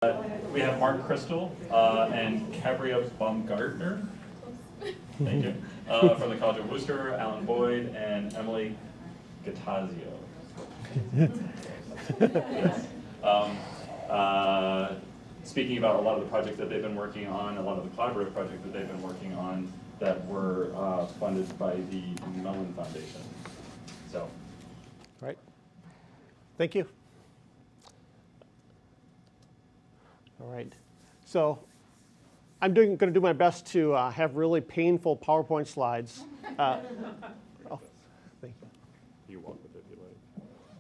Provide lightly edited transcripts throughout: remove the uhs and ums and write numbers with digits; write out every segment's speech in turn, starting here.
We have Mark Christel and Kabria Baumgartner, thank you, from the College of Wooster, Alan Boyd, and Emily Gattozzi. Yes. Speaking about a lot of the projects that they've been working on, a lot of the collaborative projects that they've been working on that were funded by the Mellon Foundation. So. All right. Thank you. All right. So I'm going to do my best to have really painful PowerPoint slides. Oh, thank you. You walk with it if you like.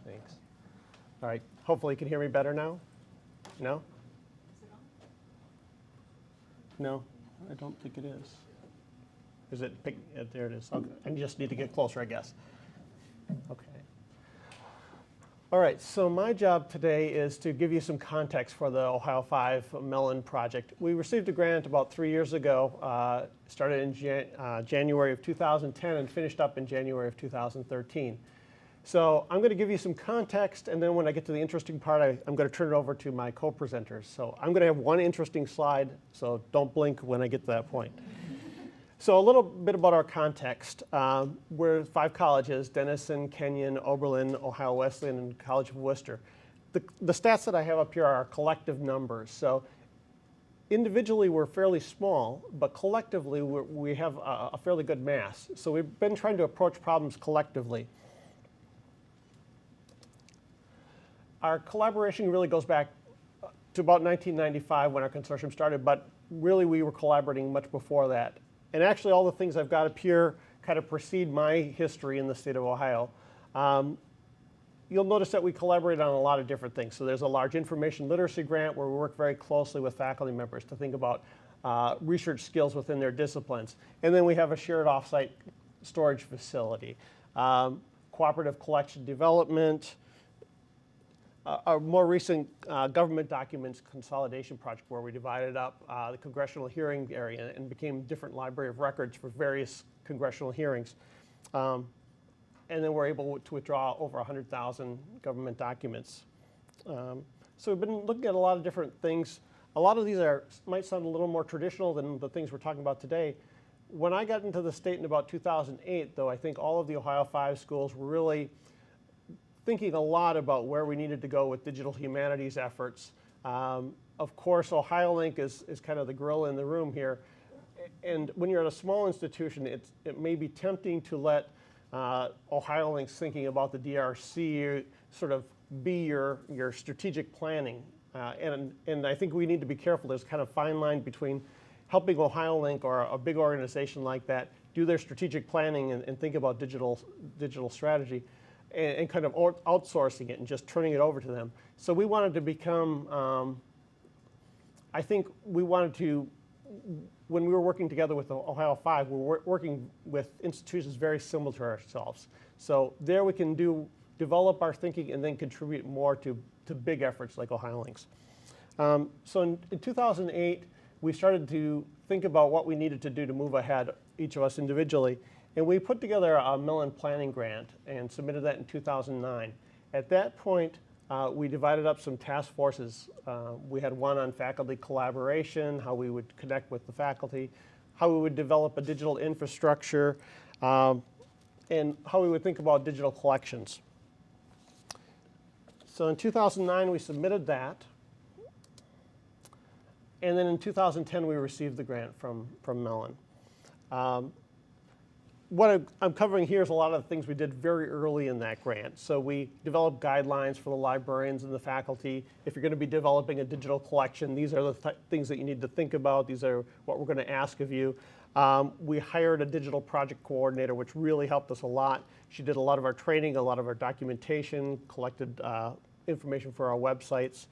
Thanks. All right. Hopefully you can hear me better now. No? No, I don't think it is. Is it? There it is. Okay. I just need to get closer, I guess. Okay. All right, so my job today is to give you some context for the Ohio 5 Mellon project. We received a grant about 3 years ago, started in January of 2010 and finished up in January of 2013. So I'm going to give you some context, and then when I get to the interesting part, I'm going to turn it over to my co-presenters. So I'm going to have one interesting slide, so don't blink when I get to that point. So a little bit about our context. We're 5 colleges: Denison, Kenyon, Oberlin, Ohio Wesleyan, and College of Wooster. The stats that I have up here are collective numbers. So individually we're fairly small, but collectively we have a fairly good mass. So we've been trying to approach problems collectively. Our collaboration really goes back to about 1995 when our consortium started, but really we were collaborating much before that. And actually all the things I've got up here kind of precede my history in the state of Ohio. You'll notice that we collaborate on a lot of different things. So there's a large information literacy grant where we work very closely with faculty members to think about research skills within their disciplines. And then we have a shared offsite storage facility, cooperative collection development, our more recent government documents consolidation project where we divided up the congressional hearing area and became different library of records for various congressional hearings. And then we're able to withdraw over 100,000 government documents. So we've been looking at a lot of different things. A lot of these might sound a little more traditional than the things we're talking about today. When I got into the state in about 2008, though, I think all of the Ohio 5 schools were really thinking a lot about where we needed to go with digital humanities efforts. Of course, OhioLink is kind of the gorilla in the room here. And when you're at a small institution, it may be tempting to let OhioLink's thinking about the DRC sort of be your strategic planning. And I think we need to be careful. There's kind of a fine line between helping OhioLink or a big organization like that do their strategic planning and think about digital strategy, and kind of outsourcing it and just turning it over to them. So we wanted to become, I think we wanted to, when we were working together with the Ohio 5, we were working with institutions very similar to ourselves. So there we can develop our thinking and then contribute more to big efforts like OhioLink's. So in 2008, we started to think about what we needed to do to move ahead, each of us individually. And we put together a Mellon planning grant and submitted that in 2009. At that point, we divided up some task forces. We had one on faculty collaboration, how we would connect with the faculty, how we would develop a digital infrastructure, and how we would think about digital collections. So in 2009, we submitted that. And then in 2010, we received the grant from Mellon. What I'm covering here is a lot of the things we did very early in that grant. So we developed guidelines for the librarians and the faculty. If you're going to be developing a digital collection, these are the things that you need to think about. These are what we're going to ask of you. We hired a digital project coordinator, which really helped us a lot. She did a lot of our training, a lot of our documentation, collected information for our websites.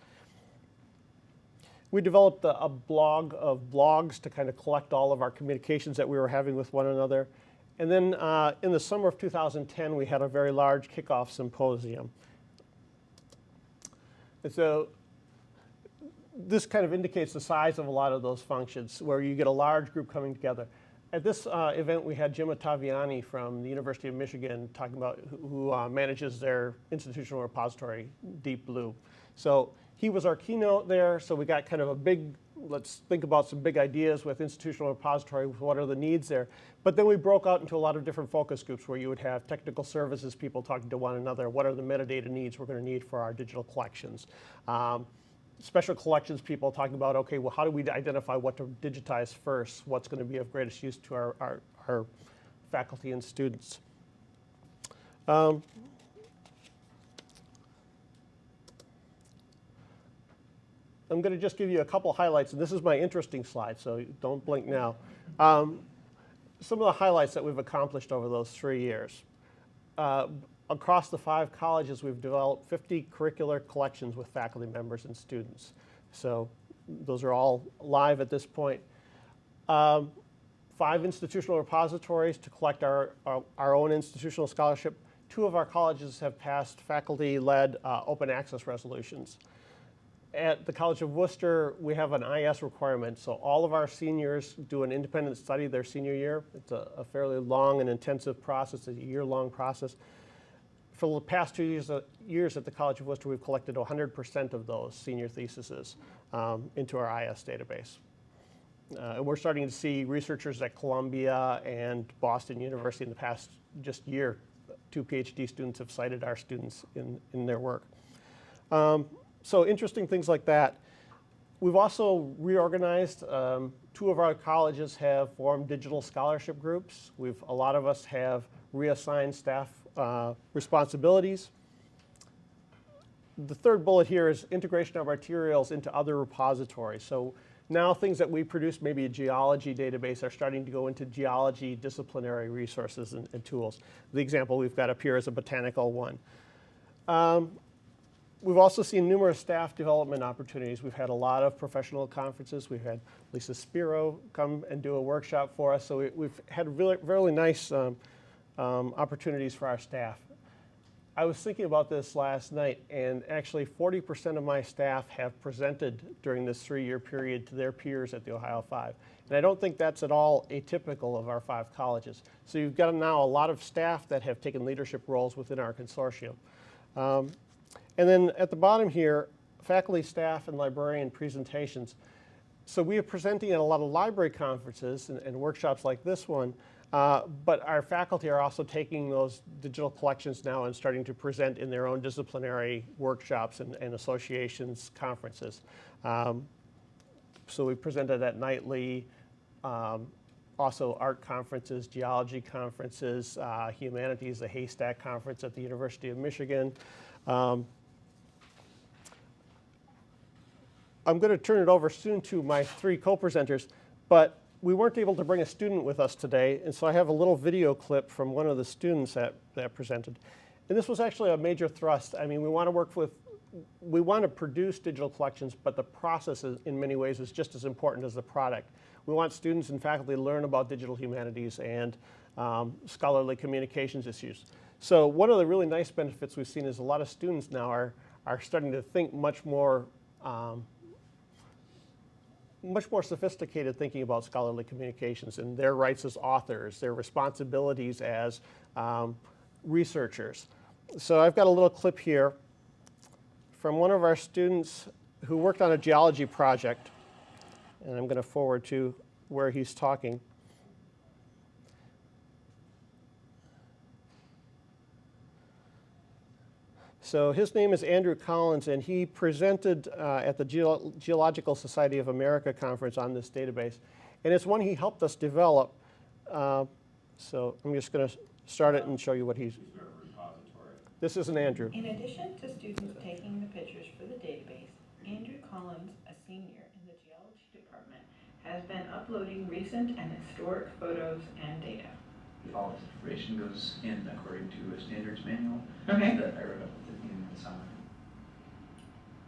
We developed a blog of blogs to kind of collect all of our communications that we were having with one another. And then in the summer of 2010, we had a very large kickoff symposium. And so this kind of indicates the size of a lot of those functions, where you get a large group coming together. At this event, we had Jim Ottaviani from the University of Michigan talking about who manages their institutional repository, Deep Blue. So He was our keynote there, so we got kind of a big, let's think about some big ideas with institutional repository, what are the needs there. But then we broke out into a lot of different focus groups where you would have technical services people talking to one another. What are the metadata needs we're going to need for our digital collections? Special collections people talking about, okay, well, how do we identify what to digitize first? What's going to be of greatest use to our faculty and students? I'm going to just give you a couple highlights, and this is my interesting slide, so don't blink now. Some of the highlights that we've accomplished over those 3 years. Across the 5 colleges, we've developed 50 curricular collections with faculty members and students. So those are all live at this point. 5 institutional repositories to collect our own institutional scholarship. 2 of our colleges have passed faculty-led open access resolutions. At the College of Wooster, we have an IS requirement, so all of our seniors do an independent study their senior year. It's a fairly long and intensive process, a year-long process. For the past 2 years at the College of Wooster, we've collected 100% of those senior theses into our IS database. And we're starting to see researchers at Columbia and Boston University in the past just year. 2 PhD students have cited our students in their work. So interesting things like that. We've also reorganized. 2 of our colleges have formed digital scholarship groups. A lot of us have reassigned staff responsibilities. The third bullet here is integration of materials into other repositories. So now things that we produce, maybe a geology database, are starting to go into geology disciplinary resources and tools. The example we've got up here is a botanical one. We've also seen numerous staff development opportunities. We've had a lot of professional conferences. We've had Lisa Spiro come and do a workshop for us. So we've had really nice opportunities for our staff. I was thinking about this last night, and actually 40% of my staff have presented during this 3-year period to their peers at the Ohio 5. And I don't think that's at all atypical of our 5 colleges. So you've got now a lot of staff that have taken leadership roles within our consortium. And then at the bottom here, faculty, staff, and librarian presentations. So we are presenting at a lot of library conferences and workshops like this one, but our faculty are also taking those digital collections now and starting to present in their own disciplinary workshops and associations conferences. So we presented at Nightly, also art conferences, geology conferences, humanities, the Haystack Conference at the University of Michigan. I'm going to turn it over soon to my 3 co-presenters, but we weren't able to bring a student with us today, and so I have a little video clip from one of the students that presented. And this was actually a major thrust. I mean, we want to produce digital collections, but the process in many ways is just as important as the product. We want students and faculty to learn about digital humanities and scholarly communications issues. So one of the really nice benefits we've seen is a lot of students now are starting to think much more sophisticated thinking about scholarly communications and their rights as authors, their responsibilities as researchers. So I've got a little clip here from one of our students who worked on a geology project, and I'm going to forward to where he's talking. So his name is Andrew Collins, and he presented at the Geological Society of America conference on this database. And it's one he helped us develop. So I'm just going to start it and show you what he's... This isn't Andrew. In addition to students taking the pictures for the database, Andrew Collins, a senior in the geology department, has been uploading recent and historic photos and data. All this information goes in according to a standards manual Okay. that I wrote up in the summer.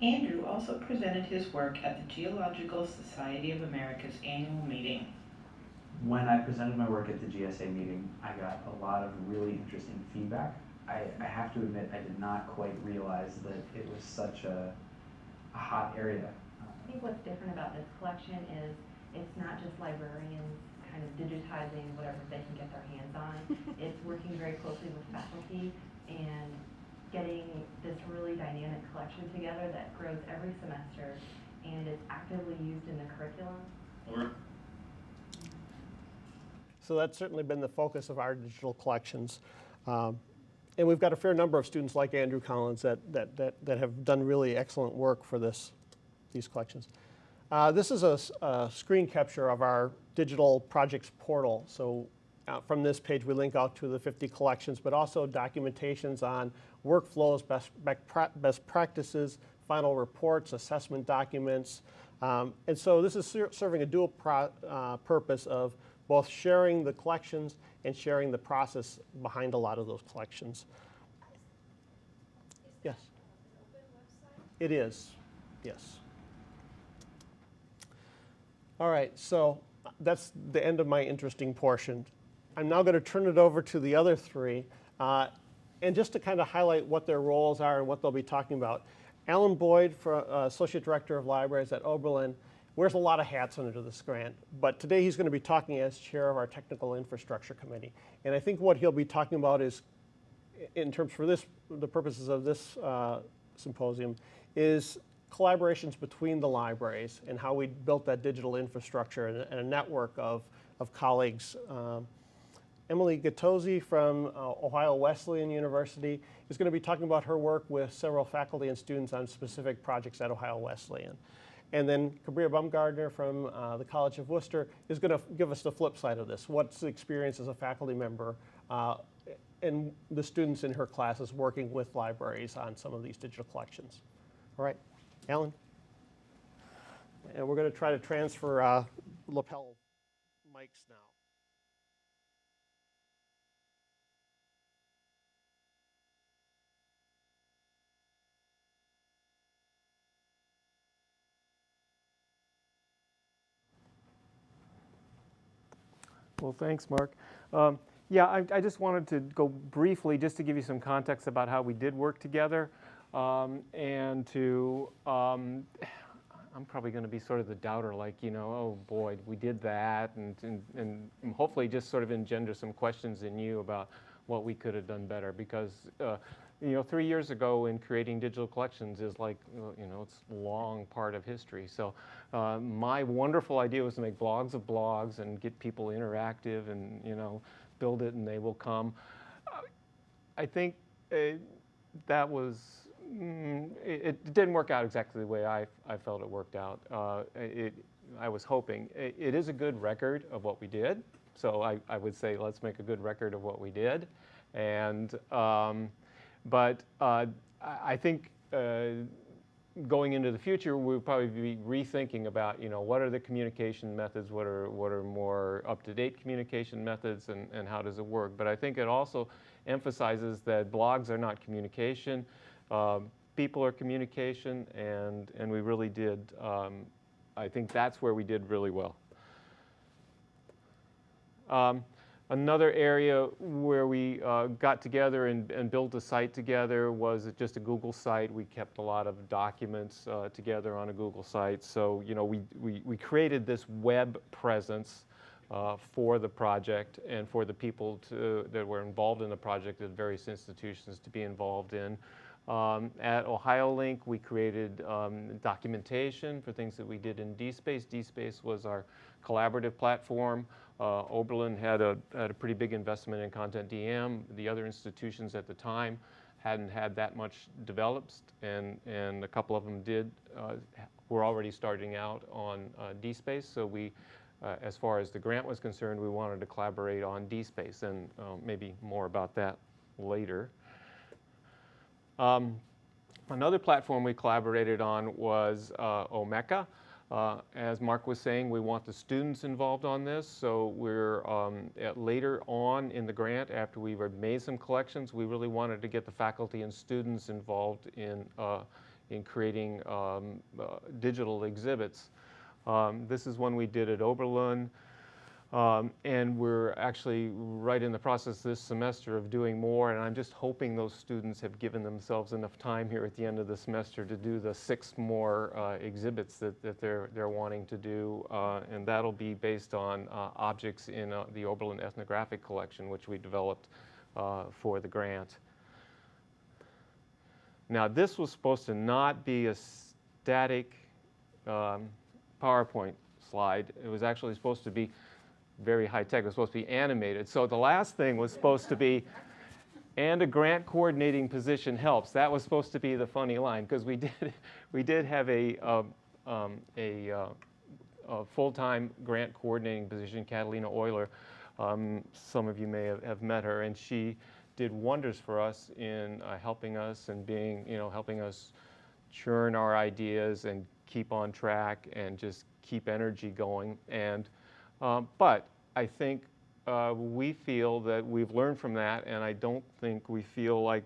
Andrew also presented his work at the Geological Society of America's annual meeting. When I presented my work at the GSA meeting, I got a lot of really interesting feedback. I have to admit, I did not quite realize that it was such a hot area. I think what's different about this collection is it's not just librarians kind of digitizing whatever they can get their hands on. It's working very closely with faculty and getting this really dynamic collection together that grows every semester and is actively used in the curriculum. Over. So that's certainly been the focus of our digital collections. And we've got a fair number of students like Andrew Collins that have done really excellent work for these collections. This is a screen capture of our digital projects portal. So from this page, we link out to the 50 collections, but also documentations on workflows, best practices, final reports, assessment documents. And so this is serving a dual purpose of both sharing the collections and sharing the process behind a lot of those collections. Yes? It is, yes. All right, so that's the end of my interesting portion. I'm now going to turn it over to the other three, and just to kind of highlight what their roles are and what they'll be talking about. Alan Boyd, Associate Director of Libraries at Oberlin, wears a lot of hats under this grant, but today he's going to be talking as chair of our Technical Infrastructure Committee. And I think what he'll be talking about is, in terms for the purposes of this symposium, is collaborations between the libraries and how we built that digital infrastructure and a network of colleagues. Emily Gattozzi from Ohio Wesleyan University is going to be talking about her work with several faculty and students on specific projects at Ohio Wesleyan. And then Kabria Baumgartner from the College of Wooster is going to give us the flip side of this. What's the experience as a faculty member and the students in her classes working with libraries on some of these digital collections. All right, Alan. And we're going to try to transfer lapel mics now. Well, thanks, Mark. Yeah, I just wanted to go briefly just to give you some context about how we did work together and to, I'm probably going to be sort of the doubter, like, you know, oh boy, we did that, and hopefully just sort of engender some questions in you about what we could have done better, because you know, 3 years ago in creating digital collections is like, you know, it's a long part of history. So my wonderful idea was to make blogs of blogs and get people interactive and, you know, build it and they will come. I think that was, it didn't work out exactly the way I felt it worked out. I was hoping. It is a good record of what we did. So I would say let's make a good record of what we did. And but I think going into the future, we'll probably be rethinking about, you know, what are the communication methods, what are more up-to-date communication methods, and how does it work. But I think it also emphasizes that blogs are not communication, people are communication, and we really did, I think that's where we did really well. Another area where we got together and built a site together was just a Google site. We kept a lot of documents together on a Google site. So, you know, we created this web presence for the project and for the people that were involved in the project at various institutions to be involved in. At OhioLink, we created documentation for things that we did in DSpace. DSpace was our collaborative platform. Oberlin had a pretty big investment in Content DM. The other institutions at the time hadn't had that much developed, and a couple of them were already starting out on DSpace. So we, as far as the grant was concerned, we wanted to collaborate on DSpace, and maybe more about that later. Another platform we collaborated on was Omeka. As Mark was saying, we want the students involved on this, so we're later on in the grant, after we've made some collections, we really wanted to get the faculty and students involved in creating digital exhibits. This is one we did at Oberlin, and we're actually right in the process this semester of doing more, and I'm just hoping those students have given themselves enough time here at the end of the semester to do the 6 more exhibits that they're wanting to do, and that'll be based on objects in the Oberlin Ethnographic Collection, which we developed for the grant. Now, this was supposed to not be a static PowerPoint slide. It was actually supposed to be very high tech. It was supposed to be animated. So the last thing was supposed to be, and a grant coordinating position helps. That was supposed to be the funny line, because we did have a full-time grant coordinating position, Catalina Euler. Some of you may have met her, and she did wonders for us in helping us and helping us churn our ideas and keep on track and just keep energy going. And but I think we feel that we've learned from that, and I don't think we feel like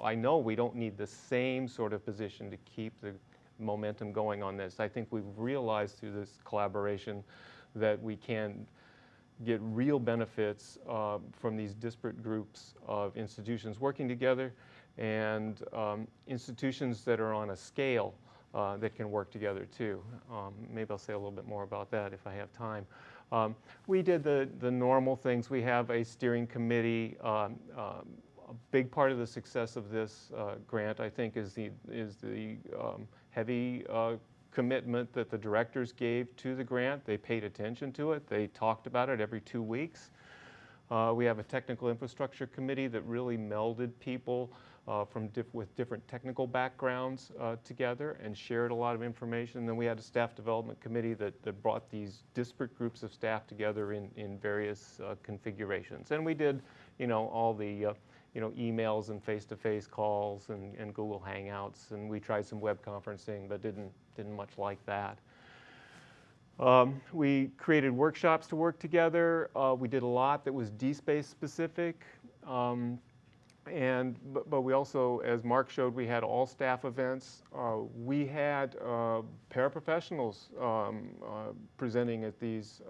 I know we don't need the same sort of position to keep the momentum going on this. I think we've realized through this collaboration that we can get real benefits from these disparate groups of institutions working together, and institutions that are on a scale that can work together too. Maybe I'll say a little bit more about that if I have time. We did the normal things. We have a steering committee. A big part of the success of this grant, I think, is the heavy commitment that the directors gave to the grant. They paid attention to it. They talked about it every 2 weeks. We have a technical infrastructure committee that really melded people with different technical backgrounds together and shared a lot of information. And then we had a staff development committee that brought these disparate groups of staff together in various configurations. And we did, all the emails and face-to-face calls and Google Hangouts, and we tried some web conferencing, but didn't much like that. We created workshops to work together. We did a lot that was DSpace specific. But we also, as Mark showed, we had all staff events. We had paraprofessionals presenting at these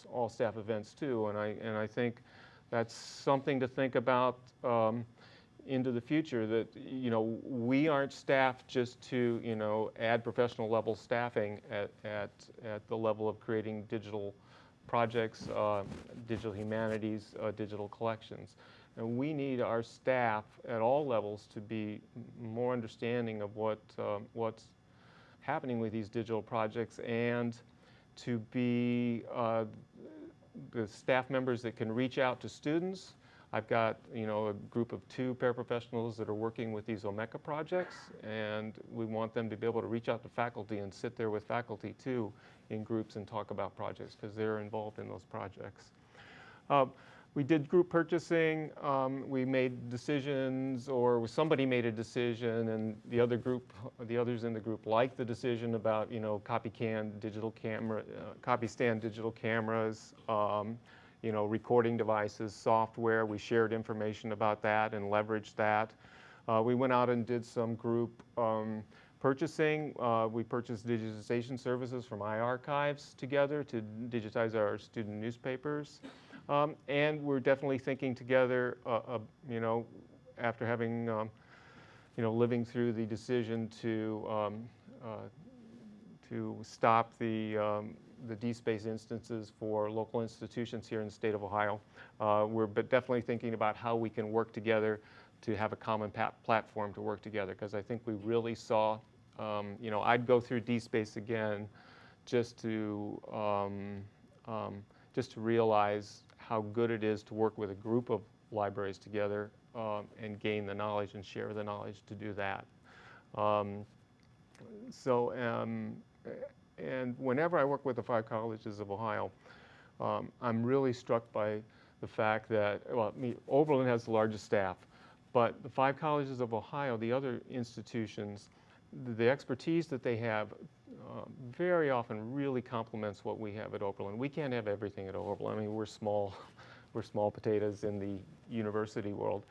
all staff events too, and I think that's something to think about into the future, that we aren't staffed just to add professional level staffing at the level of creating digital projects, digital humanities, digital collections. And we need our staff at all levels to be more understanding of what's happening with these digital projects, and to be the staff members that can reach out to students. I've got a group of 2 paraprofessionals that are working with these Omeka projects, and we want them to be able to reach out to faculty and sit there with faculty too in groups and talk about projects, because they're involved in those projects. We did group purchasing. We made decisions, or somebody made a decision, and the others in the group liked the decision about copy stand digital cameras, recording devices, software. We shared information about that and leveraged that. We went out and did some group purchasing. We purchased digitization services from iArchives together to digitize our student newspapers. And we're definitely thinking together, after having, living through the decision to stop the DSpace instances for local institutions here in the state of Ohio. We're definitely thinking about how we can work together to have a common platform to work together, because I think we really saw, I'd go through DSpace again just to realize how good it is to work with a group of libraries together and gain the knowledge and share the knowledge to do that. And whenever I work with the 5 colleges of Ohio, I'm really struck by the fact that, Oberlin has the largest staff, but the 5 colleges of Ohio, the other institutions, the expertise that they have very often really complements what we have at Oberlin. We can't have everything at Oberlin. I mean, we're small potatoes in the university world.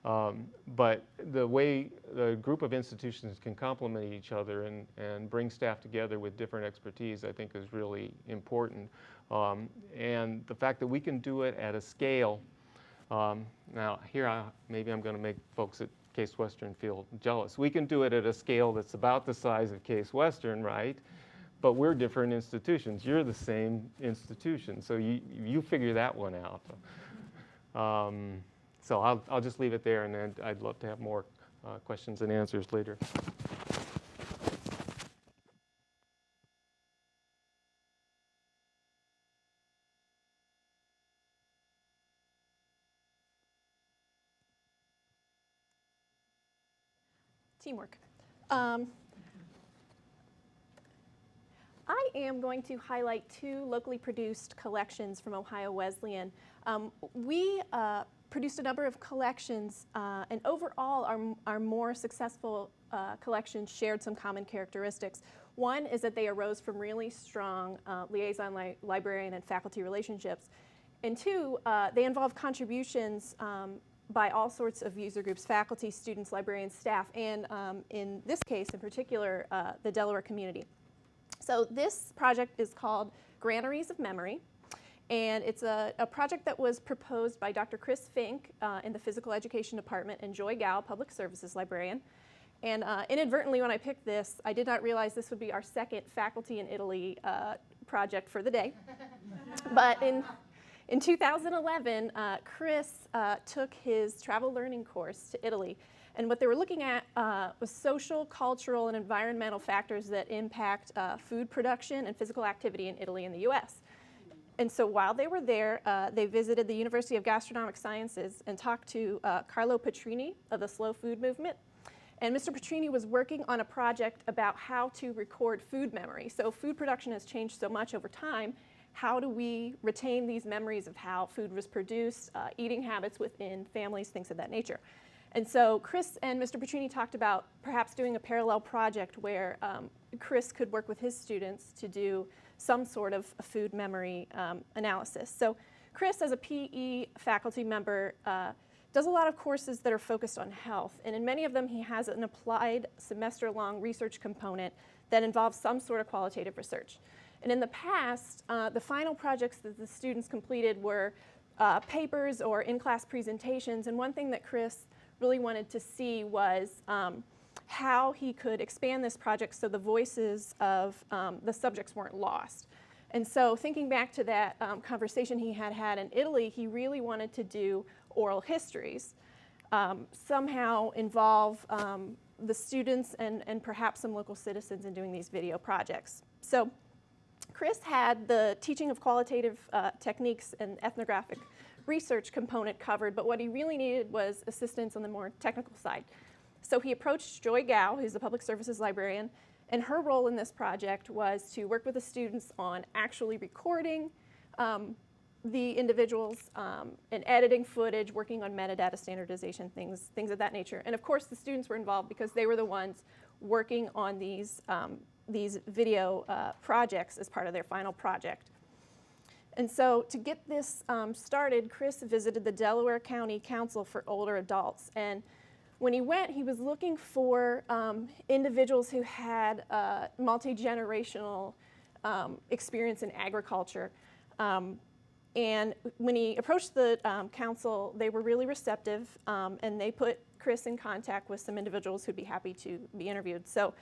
But the way the group of institutions can complement each other and bring staff together with different expertise, I think, is really important. And the fact that we can do it at a scale. Now, here, maybe I'm going to make folks at Case Western feel jealous. We can do it at a scale that's about the size of Case Western, right? But we're different institutions. You're the same institution, so you figure that one out. So I'll just leave it there, and then I'd love to have more questions and answers later. Teamwork. I am going to highlight two locally produced collections from Ohio Wesleyan. We produced a number of collections, and overall our more successful collections shared some common characteristics. One is that they arose from really strong liaison librarian and faculty relationships. And two, they involve contributions by all sorts of user groups, faculty, students, librarians, staff, and in this case in particular, the Delaware community. So this project is called Granaries of Memory, and it's a project that was proposed by Dr. Chris Fink in the Physical Education Department and Joy Gao, Public Services Librarian. And inadvertently when I picked this, I did not realize this would be our second Faculty in Italy project for the day. But in 2011, Chris took his travel learning course to Italy. And what they were looking at was social, cultural, and environmental factors that impact food production and physical activity in Italy and the US. And so while they were there, they visited the University of Gastronomic Sciences and talked to Carlo Petrini of the Slow Food Movement. And Mr. Petrini was working on a project about how to record food memory. So food production has changed so much over time. How do we retain these memories of how food was produced, eating habits within families, things of that nature? And so Chris and Mr. Petrini talked about perhaps doing a parallel project where Chris could work with his students to do some sort of a food memory analysis. So Chris, as a PE faculty member, does a lot of courses that are focused on health. And in many of them, he has an applied semester-long research component that involves some sort of qualitative research. And in the past, the final projects that the students completed were papers or in-class presentations. And one thing that Chris really wanted to see was how he could expand this project so the voices of the subjects weren't lost. And so thinking back to that conversation he had in Italy, he really wanted to do oral histories, somehow involve the students and perhaps some local citizens in doing these video projects. So Chris had the teaching of qualitative techniques and ethnographic research component covered, but what he really needed was assistance on the more technical side. So he approached Joy Gao, who's the public services librarian, and her role in this project was to work with the students on actually recording the individuals and editing footage, working on metadata standardization, things of that nature. And of course, the students were involved because they were the ones working on these video projects as part of their final project. And so to get this started, Chris visited the Delaware County Council for Older Adults. And when he went, he was looking for individuals who had multi-generational experience in agriculture. And when he approached the council, they were really receptive, and they put Chris in contact with some individuals who'd be happy to be interviewed. So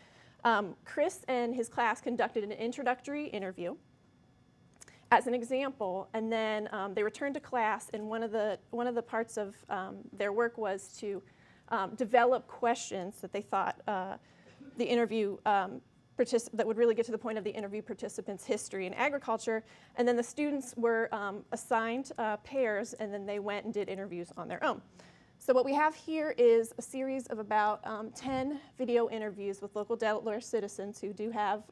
Chris and his class conducted an introductory interview as an example, and then they returned to class, and one of the parts of their work was to develop questions that they thought the interview that would really get to the point of the interview participants' history in agriculture, and then the students were assigned pairs, and then they went and did interviews on their own. So what we have here is a series of about 10 video interviews with local Delaware citizens who do have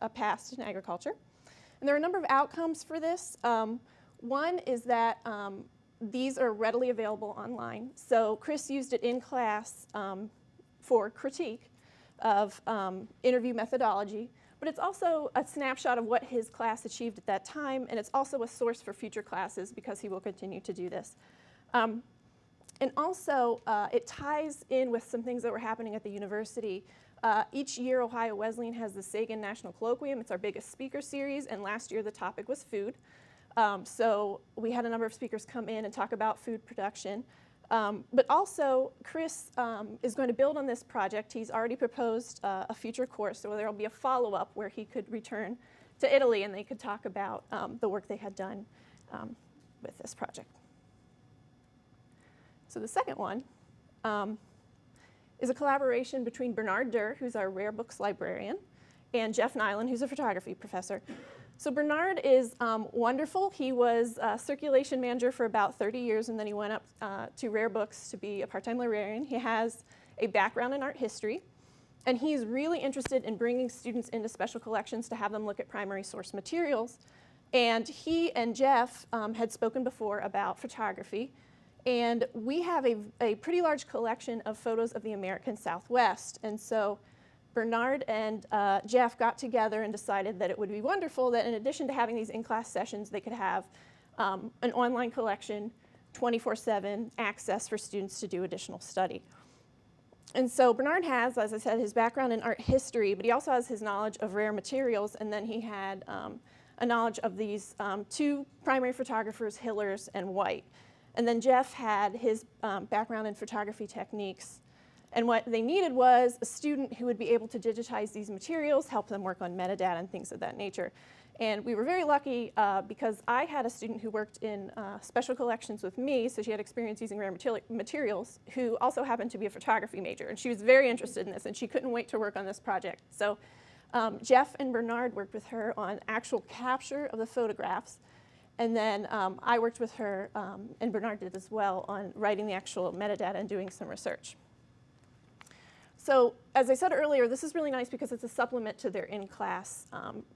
a past in agriculture. And there are a number of outcomes for this. One is that these are readily available online. So Chris used it in class for critique of interview methodology, but it's also a snapshot of what his class achieved at that time, and it's also a source for future classes because he will continue to do this. And also, it ties in with some things that were happening at the university. Each year, Ohio Wesleyan has the Sagan National Colloquium. It's our biggest speaker series, and last year the topic was food. So we had a number of speakers come in and talk about food production. But also, Chris is going to build on this project. He's already proposed a future course, so there will be a follow-up where he could return to Italy and they could talk about the work they had done with this project. So the second one is a collaboration between Bernard Durr, who's our rare books librarian, and Jeff Nyland, who's a photography professor. So Bernard is wonderful. He was circulation manager for about 30 years, and then he went up to Rare Books to be a part-time librarian. He has a background in art history, and he's really interested in bringing students into special collections to have them look at primary source materials. And he and Jeff had spoken before about photography, and we have a pretty large collection of photos of the American Southwest. And so Bernard and Jeff got together and decided that it would be wonderful that in addition to having these in-class sessions, they could have an online collection, 24/7 access for students to do additional study. And so Bernard has, as I said, his background in art history, but he also has his knowledge of rare materials, and then he had a knowledge of these two primary photographers, Hillers and White. And then Jeff had his background in photography techniques. And what they needed was a student who would be able to digitize these materials, help them work on metadata and things of that nature. And we were very lucky because I had a student who worked in special collections with me, so she had experience using rare materials, who also happened to be a photography major. And she was very interested in this, and she couldn't wait to work on this project. So Jeff and Bernard worked with her on actual capture of the photographs. And then I worked with her, and Bernard did as well, on writing the actual metadata and doing some research. So as I said earlier, this is really nice because it's a supplement to their in-class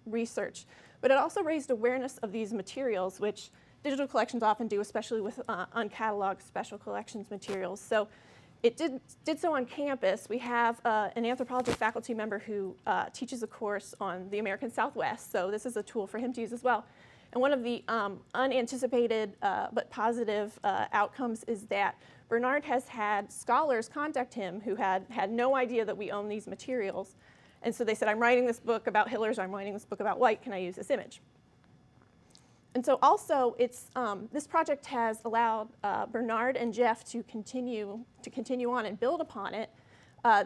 research. But it also raised awareness of these materials, which digital collections often do, especially with uncatalogued special collections materials. So it did so on campus. We have an anthropology faculty member who teaches a course on the American Southwest. So this is a tool for him to use as well. And one of the unanticipated but positive outcomes is that Bernard has had scholars contact him who had no idea that we own these materials. And so they said, I'm writing this book about Hillers, I'm writing this book about White, can I use this image? And so also, this project has allowed Bernard and Jeff to continue on and build upon it.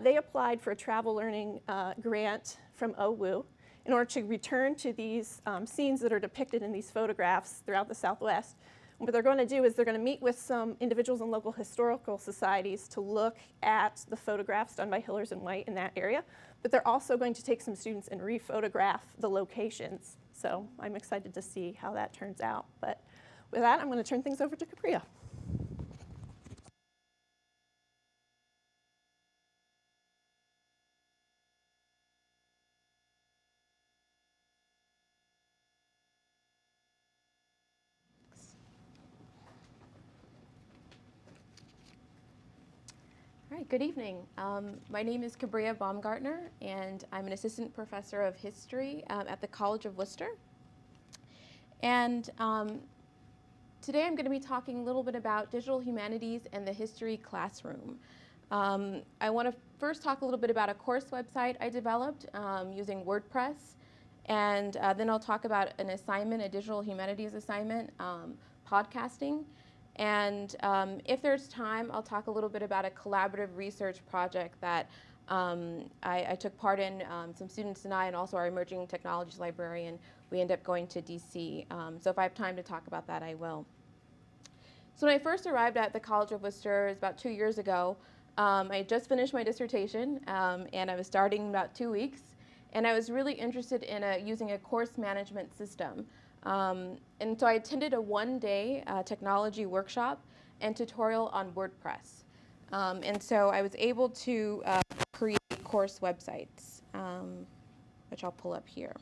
They applied for a travel learning grant from OWU in order to return to these scenes that are depicted in these photographs throughout the Southwest. What they're going to do is they're going to meet with some individuals in local historical societies to look at the photographs done by Hillers and White in that area, but they're also going to take some students and re-photograph the locations. So I'm excited to see how that turns out. But with that, I'm going to turn things over to Kabria. All right, good evening. My name is Kabria Baumgartner, and I'm an assistant professor of history at the College of Wooster. And today I'm going to be talking a little bit about digital humanities and the history classroom. I want to first talk a little bit about a course website I developed using WordPress, and then I'll talk about an assignment, a digital humanities assignment, podcasting. And if there's time, I'll talk a little bit about a collaborative research project that I took part in, some students and I, and also our emerging technologies librarian. We end up going to DC. So if I have time to talk about that, I will. So when I first arrived at the College of Wooster, it was about 2 years ago, I had just finished my dissertation, and I was starting in about 2 weeks. And I was really interested in using a course management system. And so I attended a one-day technology workshop and tutorial on WordPress. And so I was able to create course websites, which I'll pull up here.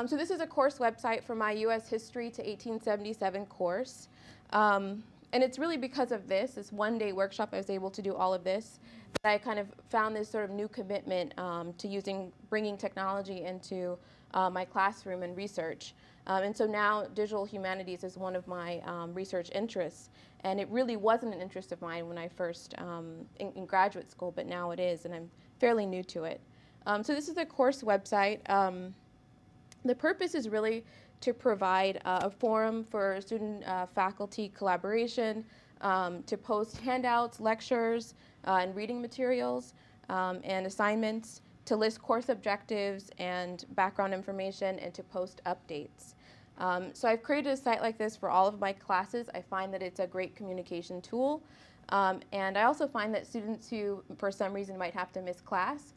So this is a course website for my U.S. History to 1877 course. And it's really because of this one-day workshop I was able to do all of this, that I kind of found this sort of new commitment to bringing technology into my classroom and research. And so now digital humanities is one of my research interests. And it really wasn't an interest of mine when I first in graduate school, but now it is, and I'm fairly new to it. So this is a course website. The purpose is really to provide a forum for student-faculty collaboration, to post handouts, lectures, and reading materials, and assignments, to list course objectives and background information, and to post updates. So I've created a site like this for all of my classes. I find that it's a great communication tool. And I also find that students who, for some reason, might have to miss class,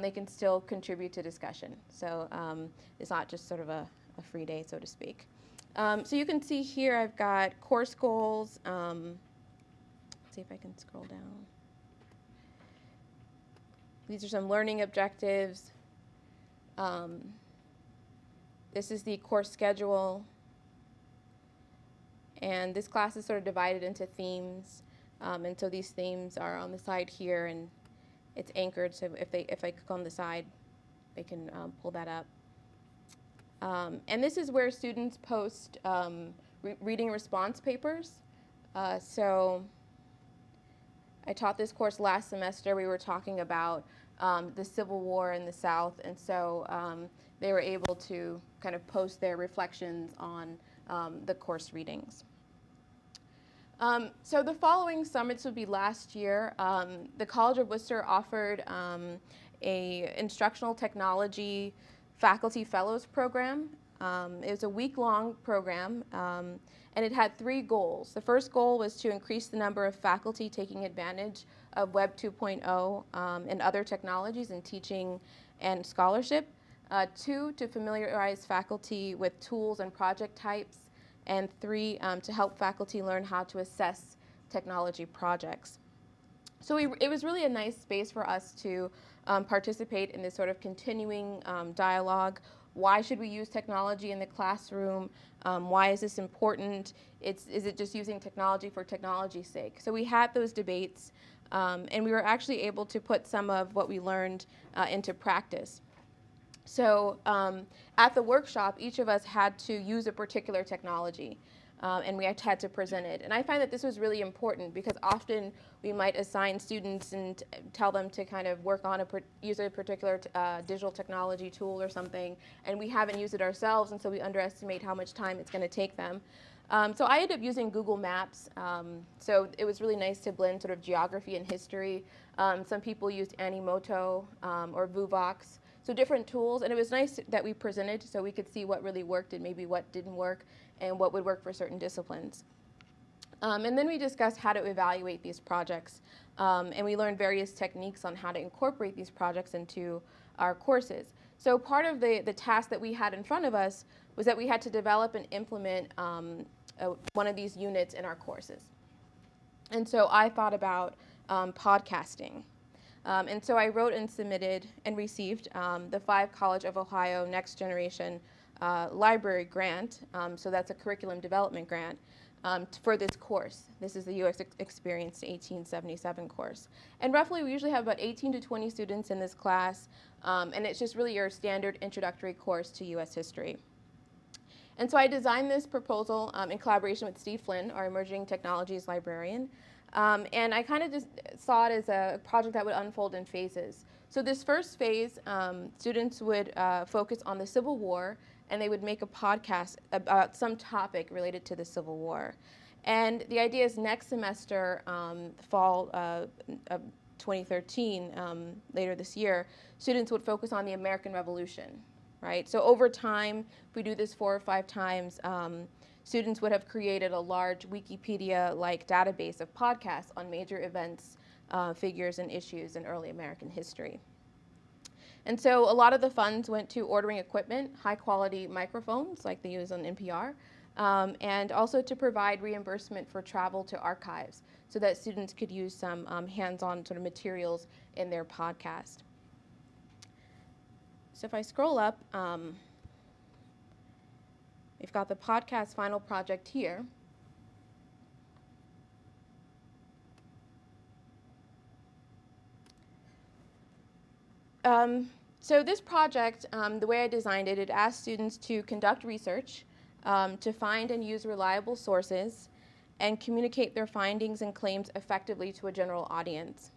they can still contribute to discussion. So it's not just sort of a free day, so to speak. So you can see here I've got course goals. Let's see if I can scroll down. These are some learning objectives. This is the course schedule. And this class is sort of divided into themes. And so these themes are on the side here, and it's anchored. So if I click on the side, they can pull that up. And this is where students post reading response papers. So I taught this course last semester. We were talking about the Civil War in the South, and so they were able to kind of post their reflections on the course readings. So the following summits would be last year. The College of Wooster offered a instructional technology faculty fellows program. It was a week-long program, and it had 3 goals. The first goal was to increase the number of faculty taking advantage of Web 2.0 and other technologies in teaching and scholarship. 2, to familiarize faculty with tools and project types. And 3, to help faculty learn how to assess technology projects. So it was really a nice space for us to participate in this sort of continuing dialogue. Why should we use technology in the classroom? Why is this important? Is it just using technology for technology's sake? So we had those debates, and we were actually able to put some of what we learned into practice. So at the workshop, each of us had to use a particular technology, and we had to present it. And I find that this was really important because often we might assign students and tell them to kind of work on use a particular digital technology tool or something, and we haven't used it ourselves, and so we underestimate how much time it's going to take them. So I ended up using Google Maps. So it was really nice to blend sort of geography and history. Some people used Animoto or Vuvox. So different tools, and it was nice that we presented so we could see what really worked and maybe what didn't work and what would work for certain disciplines. And then we discussed how to evaluate these projects, and we learned various techniques on how to incorporate these projects into our courses. So part of the task that we had in front of us was that we had to develop and implement one of these units in our courses. And so I thought about podcasting. And so I wrote and submitted and received the 5 College of Ohio Next Generation Library Grant. So that's a curriculum development grant for this course. This is the U.S. Experience 1877 course. And roughly we usually have about 18 to 20 students in this class. And it's just really your standard introductory course to U.S. history. And so I designed this proposal in collaboration with Steve Flynn, our emerging technologies librarian. And I kind of just saw it as a project that would unfold in phases. So this first phase, students would focus on the Civil War, and they would make a podcast about some topic related to the Civil War. And the idea is next semester, fall of 2013, later this year, students would focus on the American Revolution, right? So over time, if we do this 4 or 5 times, students would have created a large Wikipedia-like database of podcasts on major events, figures, and issues in early American history. And so a lot of the funds went to ordering equipment, high-quality microphones like they use on NPR, and also to provide reimbursement for travel to archives so that students could use some hands-on sort of materials in their podcast. So if I scroll up, we've got the podcast final project here. So this project, the way I designed it, it asked students to conduct research, to find and use reliable sources, and communicate their findings and claims effectively to a general audience.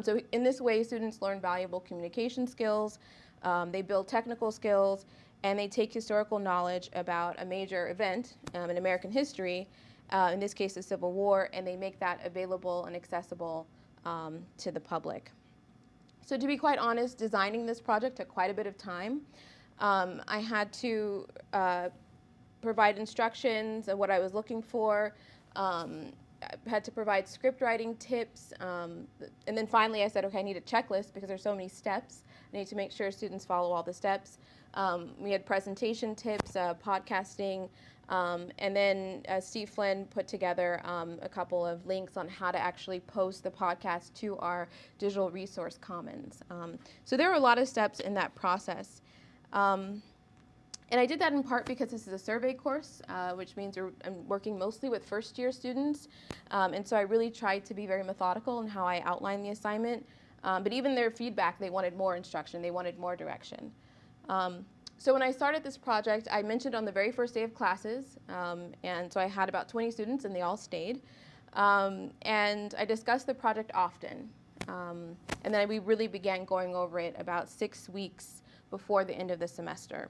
So in this way, students learn valuable communication skills, they build technical skills, and they take historical knowledge about a major event in American history, in this case the Civil War, and they make that available and accessible to the public. So to be quite honest, designing this project took quite a bit of time. I had to provide instructions of what I was looking for, had to provide script writing tips, and then finally I said, okay, I need a checklist because there's so many steps. I need to make sure students follow all the steps. We had presentation tips, podcasting, and then Steve Flynn put together a couple of links on how to actually post the podcast to our digital resource commons. So there were a lot of steps in that process. And I did that in part because this is a survey course, which means I'm working mostly with first-year students. And so I really tried to be very methodical in how I outlined the assignment. But even their feedback, they wanted more instruction. They wanted more direction. So when I started this project, I mentioned on the very first day of classes. And so I had about 20 students, and they all stayed. And I discussed the project often. And then we really began going over it about 6 weeks before the end of the semester.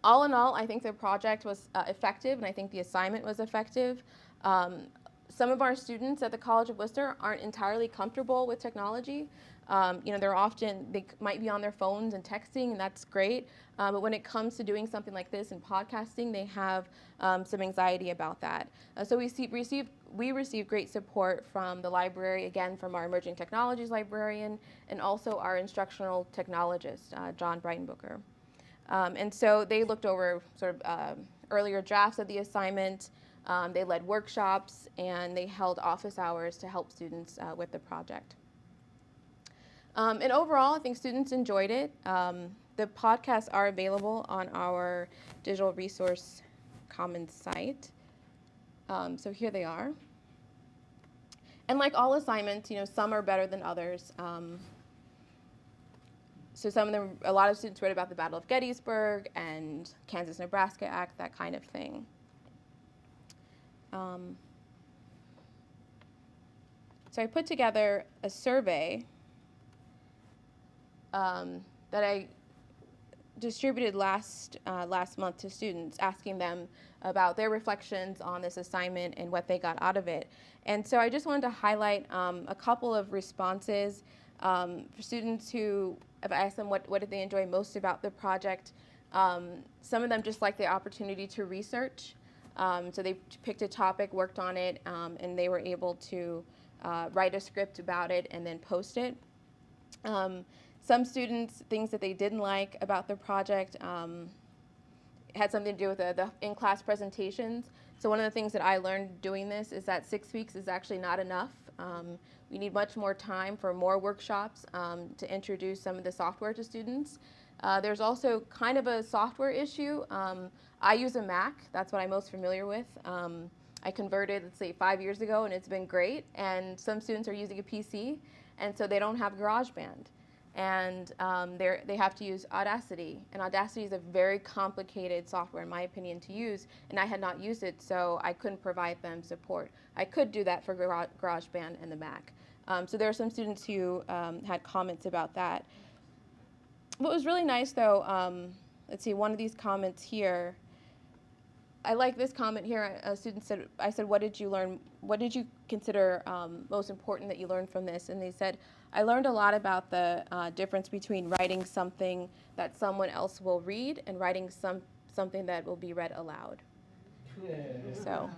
All in all, I think the project was effective, and I think the assignment was effective. Some of our students at the College of Wooster aren't entirely comfortable with technology. They might be on their phones and texting, and that's great. But when it comes to doing something like this and podcasting, they have some anxiety about that. So we received great support from the library, again, from our emerging technologies librarian, and also our instructional technologist, John Breitenbucher. And so they looked over sort of earlier drafts of the assignment. They led workshops, and they held office hours to help students with the project. And overall, I think students enjoyed it. The podcasts are available on our digital resource commons site. So here they are. And like all assignments, some are better than others. So some of them, a lot of students read about the Battle of Gettysburg and Kansas-Nebraska Act, that kind of thing. So I put together a survey that I distributed last month to students, asking them about their reflections on this assignment and what they got out of it. And so I just wanted to highlight a couple of responses for students who, if I asked them what did they enjoy most about the project, some of them just liked the opportunity to research. So they picked a topic, worked on it, and they were able to write a script about it and then post it. Some students, things that they didn't like about the project had something to do with the in-class presentations. So one of the things that I learned doing this is that 6 weeks is actually not enough. We need much more time for more workshops to introduce some of the software to students. There's also kind of a software issue. I use a Mac. That's what I'm most familiar with. I converted, let's say, 5 years ago, and it's been great. And some students are using a PC, and so they don't have GarageBand. And they have to use Audacity. And Audacity is a very complicated software, in my opinion, to use. And I had not used it, so I couldn't provide them support. I could do that for GarageBand and the Mac. So there are some students who had comments about that. What was really nice, though, let's see, one of these comments here, I like this comment here. A student said, I said, what did you learn? What did you consider most important that you learned from this? And they said, I learned a lot about the difference between writing something that someone else will read and writing something that will be read aloud. Yeah. So,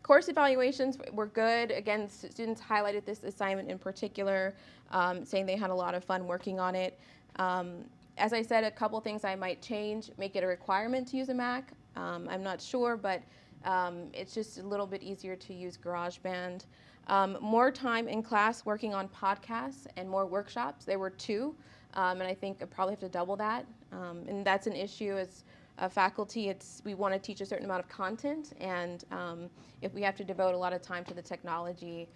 course evaluations were good. Again, students highlighted this assignment in particular, saying they had a lot of fun working on it. As I said, a couple things I might change, make it a requirement to use a Mac. I'm not sure, but it's just a little bit easier to use GarageBand. More time in class working on podcasts and more workshops. There were 2, and I think I probably have to double that. And that's an issue as faculty. We want to teach a certain amount of content, and if we have to devote a lot of time to the technology,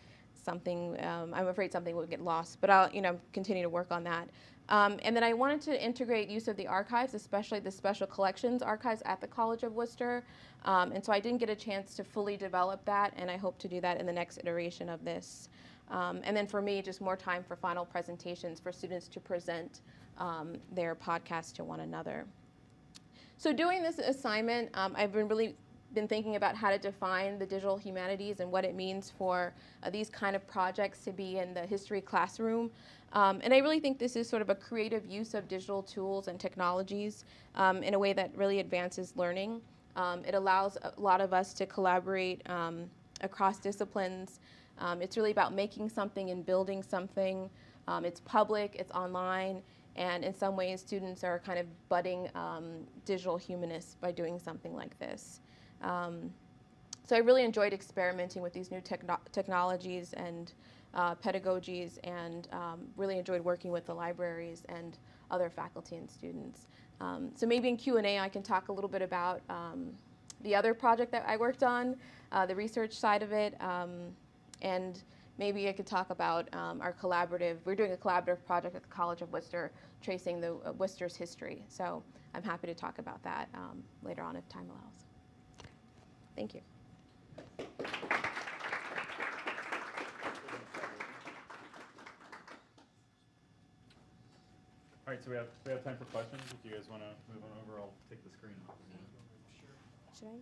I'm afraid something will get lost. But I'll continue to work on that. And then I wanted to integrate use of the archives, especially the special collections archives at the College of Wooster. And so I didn't get a chance to fully develop that, and I hope to do that in the next iteration of this. And then for me, just more time for final presentations for students to present their podcasts to one another. So doing this assignment, I've really been thinking about how to define the digital humanities and what it means for these kind of projects to be in the history classroom. And I really think this is sort of a creative use of digital tools and technologies in a way that really advances learning. It allows a lot of us to collaborate across disciplines. It's really about making something and building something. It's public, it's online, and in some ways students are kind of budding digital humanists by doing something like this. So I really enjoyed experimenting with these new technologies and pedagogies, and really enjoyed working with the libraries and other faculty and students. So maybe in Q&A I can talk a little bit about the other project that I worked on, the research side of it, and maybe I could talk about our collaborative. We're doing a collaborative project at the College of Wooster, tracing the Worcester's history. So I'm happy to talk about that later on if time allows. Thank you. All right, so we have time for questions. If you guys want to move on over, I'll take the screen off. Should I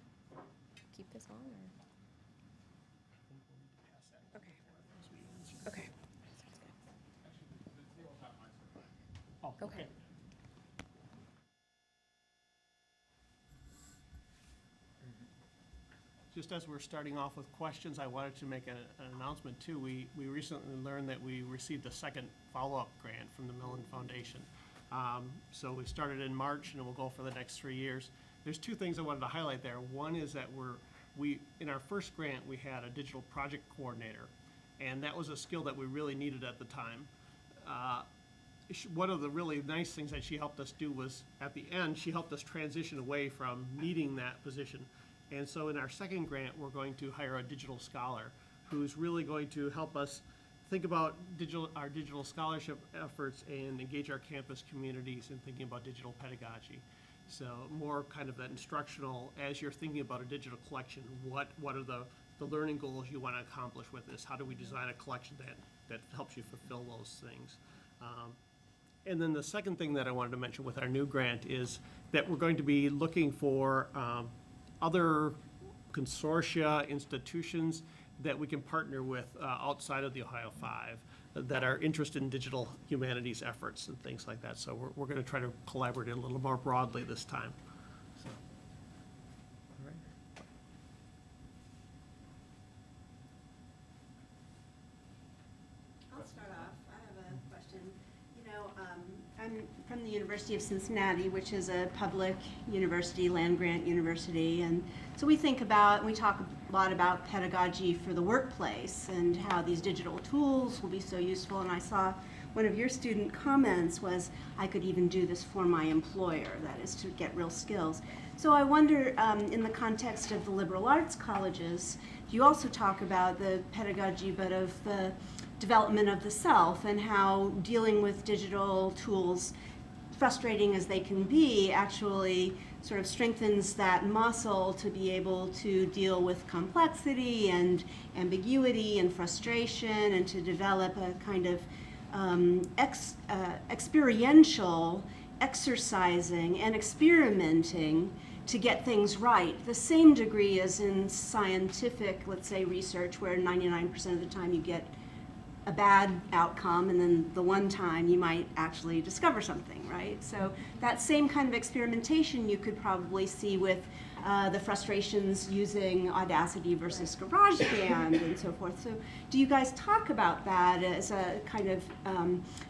keep this on or? Okay. Okay. Oh, Okay. Just as we're starting off with questions, I wanted to make an announcement too. We recently learned that we received a second follow-up grant from the Mellon Foundation. So we started in March and it will go for the next 3 years. There's two things I wanted to highlight there. One is that in our first grant, we had a digital project coordinator, and that was a skill that we really needed at the time. One of the really nice things that she helped us do was, at the end, she helped us transition away from needing that position. And so in our second grant, we're going to hire a digital scholar who's really going to help us think about our digital scholarship efforts and engage our campus communities in thinking about digital pedagogy. So more kind of that instructional, as you're thinking about a digital collection, what are the learning goals you want to accomplish with this? How do we design a collection that helps you fulfill those things? And then the second thing that I wanted to mention with our new grant is that we're going to be looking for other consortia, institutions that we can partner with outside of the Ohio 5 that are interested in digital humanities efforts and things like that. So we're going to try to collaborate a little more broadly this time. So, all right. I'll start off. I have a question. You know, I'm from the University of Cincinnati, which is a public university, land-grant university, and so we talk a lot about pedagogy for the workplace and how these digital tools will be so useful, and I saw one of your student comments was, I could even do this for my employer, that is to get real skills. So I wonder, in the context of the liberal arts colleges, you also talk about the pedagogy, but of the development of the self and how dealing with digital tools, frustrating as they can be, actually sort of strengthens that muscle to be able to deal with complexity and ambiguity and frustration, and to develop a kind of experiential exercising and experimenting to get things right. The same degree as in scientific, let's say, research, where 99% of the time you get a bad outcome, and then the one time you might actually discover something, right? So that same kind of experimentation you could probably see with the frustrations using Audacity versus GarageBand and so forth. So do you guys talk about that as a kind of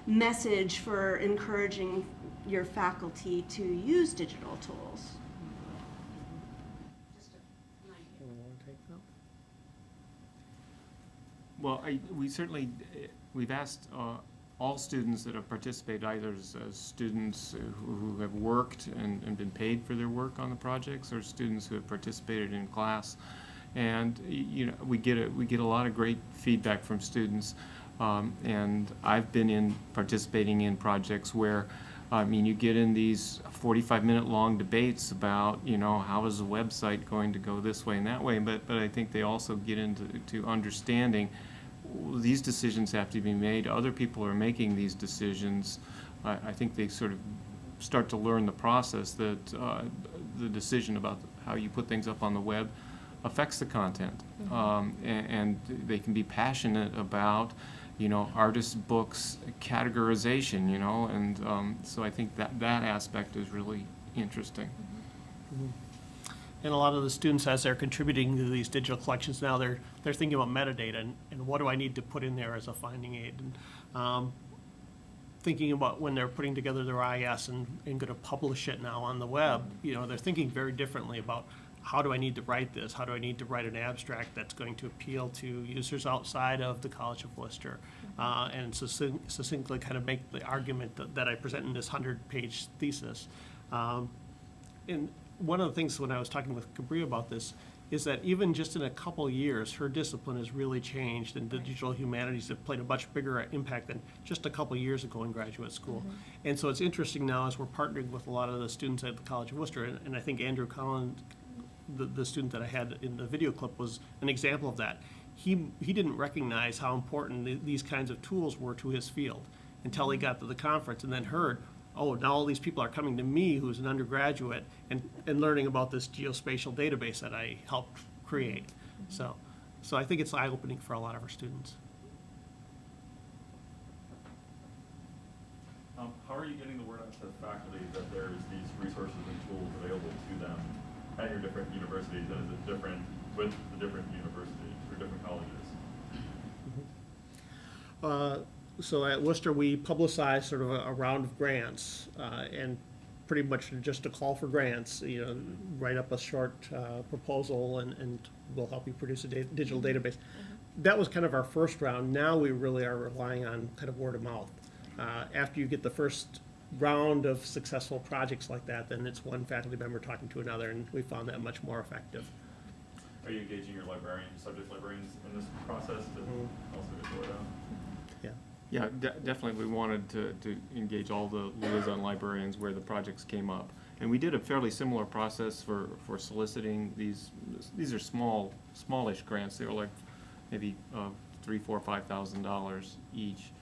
message for encouraging your faculty to use digital tools? Well, we've asked all students that have participated, either as students who have worked and been paid for their work on the projects, or students who have participated in class. And we get a lot of great feedback from students. And I've been participating in projects where, you get in these 45-minute long debates about, how is the website going to go this way and that way, but I think they also get into understanding these decisions have to be made. Other people are making these decisions. I think they sort of start to learn the process that the decision about how you put things up on the web affects the content. And they can be passionate about artists' books categorization, and so I think that aspect is really interesting. And a lot of the students, as they're contributing to these digital collections now, they're thinking about metadata and what do I need to put in there as a finding aid. And thinking about when they're putting together their IS and going to publish it now on the web, they're thinking very differently about how do I need to write this? How do I need to write an abstract that's going to appeal to users outside of the College of Wooster? And succinctly kind of make the argument that I present in this 100-page thesis. And one of the things when I was talking with Kabria about this is that even just in a couple years, her discipline has really changed, and the digital humanities have played a much bigger impact than just a couple years ago in graduate school. And so it's interesting now as we're partnering with a lot of the students at the College of Wooster, and I think Andrew Collins, the student that I had in the video clip, was an example of that. He didn't recognize how important these kinds of tools were to his field until he got to the conference and then heard, oh, now all these people are coming to me who's an undergraduate and learning about this geospatial database that I helped create. So I think it's eye-opening for a lot of our students. How are you getting the word out to faculty that there's these resources and tools available to them at your different universities, and is it different with the different universities or different colleges? So at Wooster, we publicize sort of a round of grants, and pretty much just a call for grants. Write up a short proposal, and we'll help you produce a digital database. That was kind of our first round. Now we really are relying on kind of word of mouth. After you get the first round of successful projects like that, then it's one faculty member talking to another, and we found that much more effective. Are you engaging your subject librarians in this process to also get the word out? Yeah, definitely. We wanted to engage all the liaison librarians where the projects came up, and we did a fairly similar process for soliciting these. These are smallish grants. They were like maybe $3,000, $4,000, $5,000 each.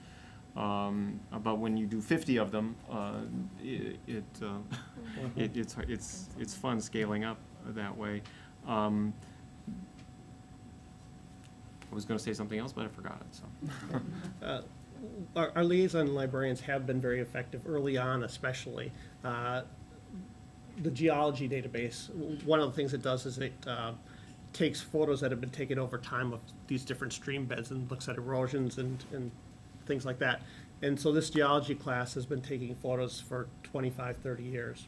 But when you do 50 of them, it's fun scaling up that way. I was going to say something else, but I forgot it. So. Our liaison librarians have been very effective early on, especially. The geology database, one of the things it does is it takes photos that have been taken over time of these different stream beds and looks at erosions and things like that. And so this geology class has been taking photos for 25, 30 years.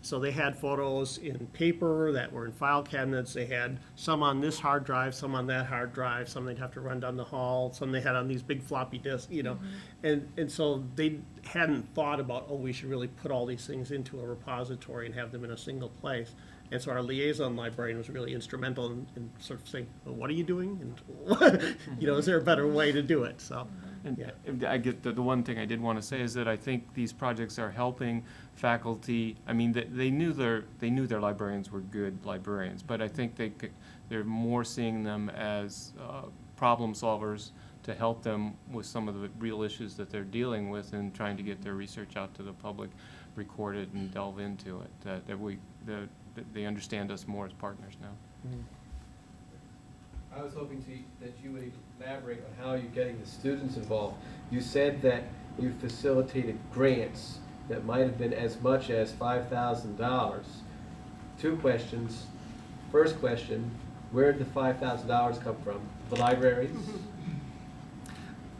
So they had photos in paper that were in file cabinets. They had some on this hard drive, some on that hard drive, some they'd have to run down the hall, some they had on these big floppy disks, And so they hadn't thought about, we should really put all these things into a repository and have them in a single place. And so our liaison librarian was really instrumental in sort of saying, well, what are you doing? And, is there a better way to do it? So, And I get the one thing I did want to say is that I think these projects are helping faculty. I mean, they knew their librarians were good librarians, but I think they're more seeing them as problem solvers to help them with some of the real issues that they're dealing with and trying to get their research out to the public, record it, and delve into it. That they understand us more as partners now. I was hoping that you would elaborate on how you're getting the students involved. You said that you facilitated grants that might have been as much as $5,000. Two questions. First question, where did the $5,000 come from? The libraries?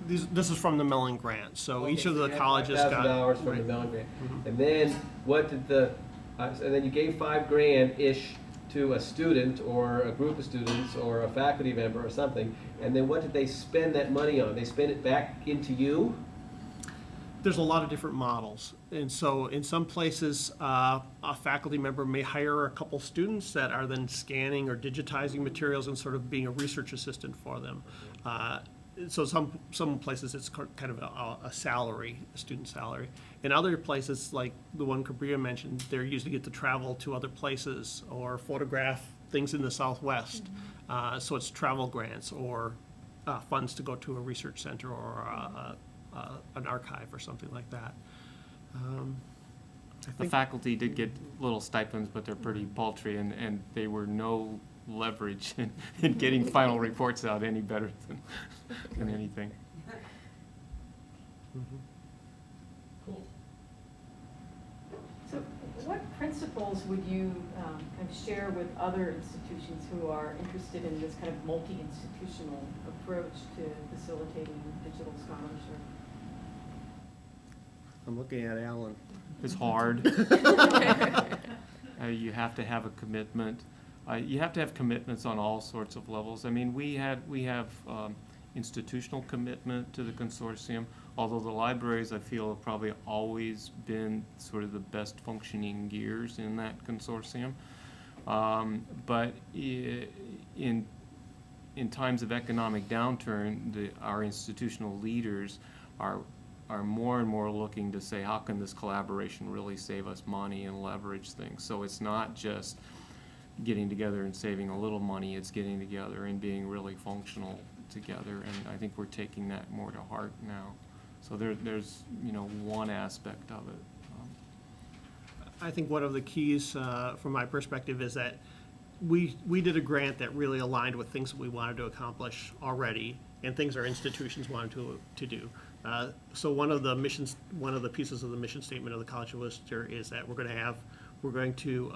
This is from the Mellon grant. So Okay, each of the you had colleges got $5,000 from the Mellon grant. And then what did and then you gave $5 grand-ish to a student or a group of students or a faculty member or something, and then what did they spend that money on? They spend it back into you? There's a lot of different models. And so in some places, a faculty member may hire a couple students that are then scanning or digitizing materials and sort of being a research assistant for them. So some places it's kind of a salary, a student salary. In other places, like the one Kabria mentioned, they're usually get to travel to other places or photograph things in the Southwest. So it's travel grants or funds to go to a research center or an archive or something like that. The faculty did get little stipends, but they're pretty paltry, and they were no leverage in getting final reports out any better than anything. So What principles would you kind of share with other institutions who are interested in this kind of multi-institutional approach to facilitating digital scholarship? I'm looking at Alan. It's hard. You have to have a commitment. You have to have commitments on all sorts of levels. I mean, we have institutional commitment to the consortium, although the libraries, I feel, have probably always been sort of the best functioning gears in that consortium. But in times of economic downturn, our institutional leaders are more and more looking to say, how can this collaboration really save us money and leverage things? So it's not just getting together and saving a little money, it's getting together and being really functional together, and I think we're taking that more to heart now. So there's one aspect of it. I think one of the keys from my perspective is that we did a grant that really aligned with things that we wanted to accomplish already and things our institutions wanted to do. So one of the pieces of the mission statement of the College of Wooster is that we're going to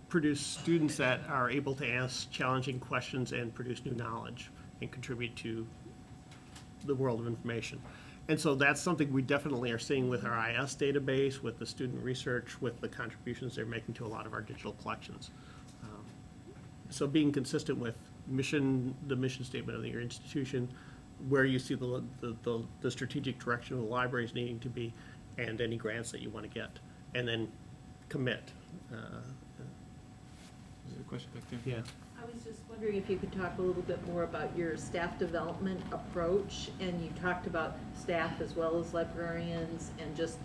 produce students that are able to ask challenging questions and produce new knowledge and contribute to the world of information. And so that's something we definitely are seeing with our IS database, with the student research, with the contributions they're making to a lot of our digital collections. So being consistent with the mission statement of your institution, where you see the strategic direction of the libraries needing to be, and any grants that you want to get, and then commit. Is there a question back there? Yeah. I was just wondering if you could talk a little bit more about your staff development approach, and you talked about staff as well as librarians, and just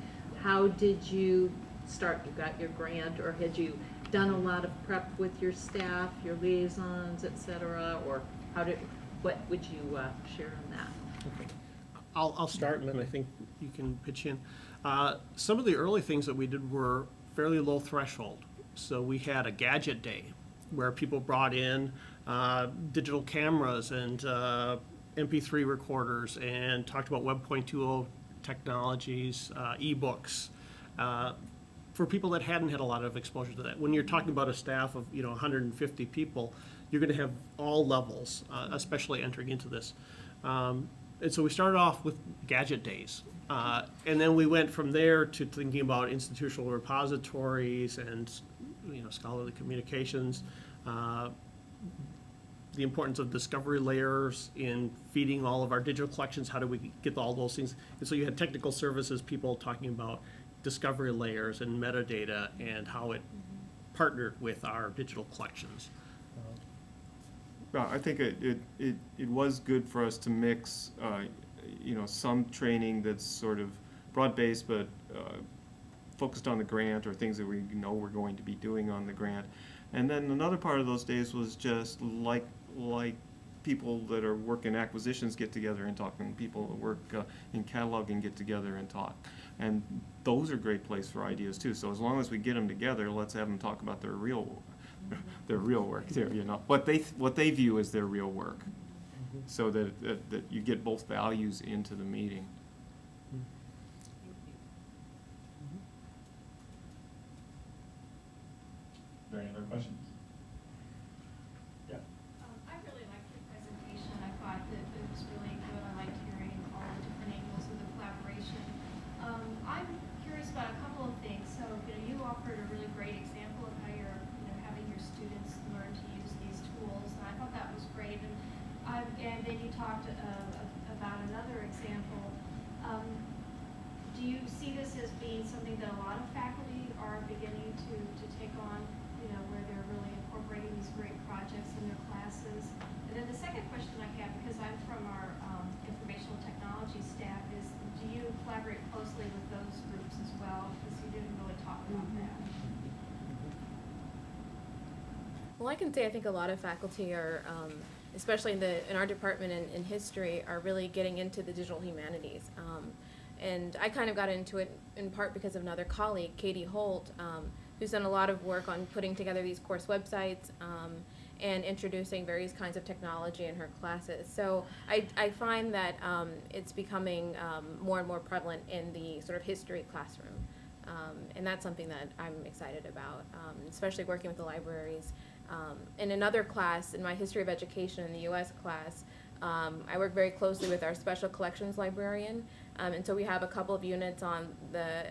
how did you start? You got your grant, or had you done a lot of prep with your staff, your liaisons, et cetera, or what would you share on that? Okay. I'll start, and then I think you can pitch in. Some of the early things that we did were fairly low threshold. So we had a gadget day where people brought in digital cameras and MP3 recorders and talked about Web 2.0 technologies, ebooks, for people that hadn't had a lot of exposure to that. When you're talking about a staff of 150 people, you're going to have all levels, especially entering into this. And so we started off with gadget days. And then we went from there to thinking about institutional repositories and scholarly communications, the importance of discovery layers in feeding all of our digital collections. How do we get all those things? And so you had technical services people talking about discovery layers and metadata and how it partnered with our digital collections. Well, I think it was good for us to mix, some training that's sort of broad-based but focused on the grant or things that we know we're going to be doing on the grant. And then another part of those days was just like people that are working acquisitions get together and talk, and people that work in cataloging get together and talk. And those are great places for ideas too. So as long as we get them together, let's have them talk about their real work too, what they view as their real work, so that you get both values into the meeting. Are there any other questions? Yeah. I really liked your presentation. I thought that it was really good. I liked hearing all the different angles of the collaboration. I'm curious about a couple of things. So, you offered a really great example of how you're, having your students learn to use these tools, and I thought that was great. And then you talked about another example. Do you see this as being something that a lot of faculty are beginning to take on, where they're really incorporating these great projects in their classes? And then the second question I have, because I'm from our informational technology staff, is do you collaborate closely with those groups as well? Because you didn't really talk about that. Well, I can say I think a lot of faculty are, especially in our department in history, are really getting into the digital humanities. And I kind of got into it in part because of another colleague, Katie Holt, who's done a lot of work on putting together these course websites and introducing various kinds of technology in her classes. So I find that it's becoming more and more prevalent in the sort of history classroom. And that's something that I'm excited about, especially working with the libraries. In another class, in my history of education in the US class, I work very closely with our special collections librarian. And so we have a couple of units on the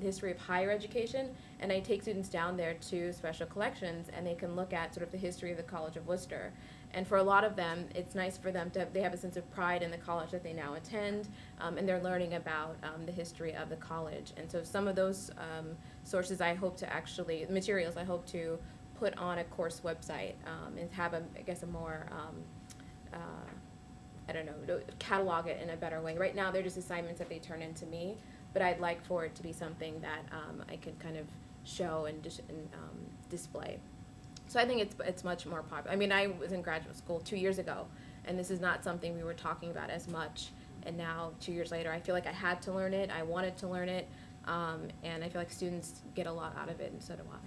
history of higher education, and I take students down there to special collections, and they can look at sort of the history of the College of Wooster. And for a lot of them, it's nice for them to, they have a sense of pride in the college that they now attend, and they're learning about the history of the college. And so some of those sources I hope to actually, materials I hope to put on a course website and have, I guess, a more, I don't know, catalog it in a better way. Right now, they're just assignments that they turn into me, but I'd like for it to be something that I could kind of show and display. So I think it's much more popular. I mean, I was in graduate school 2 years ago, and this is not something we were talking about as much. And now, 2 years later, I feel like I had to learn it, I wanted to learn it, and I feel like students get a lot out of it, and so do I.